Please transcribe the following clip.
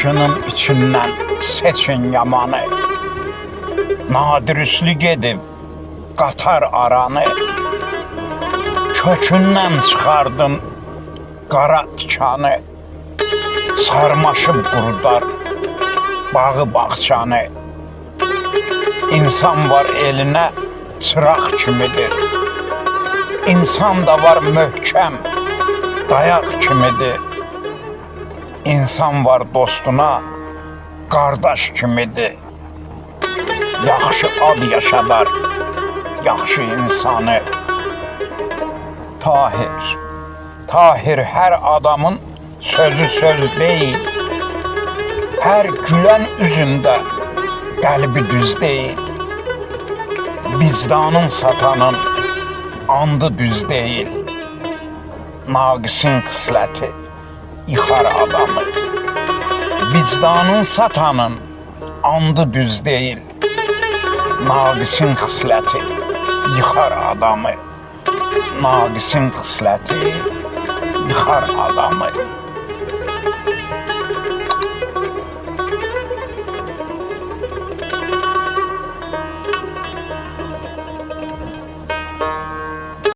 Yaxşının içindən seçin yamanı. Nadirüslük edib qatar aranı. Kökündən çıxardım qara tikanı. Sarmaşıb qurudar bağı bağçanı. İnsan var elinə çıraq kimidir. İnsan da var möhkəm dayaq kimidir. İnsan var dostuna qardaş kimidir. Yaxşı ad yaşadar yaxşı insanı. Tahir hər adamın sözü söz deyil. Hər gülən üzündə qəlbi düz deyil. Vicdanın satanın andı düz deyil. Naqisin xisləti yıxar adamı. Vicdanın satanın andı düz deyil. Naqisin xisləti yıxar adamı. Naqisin xisləti yıxar adamı.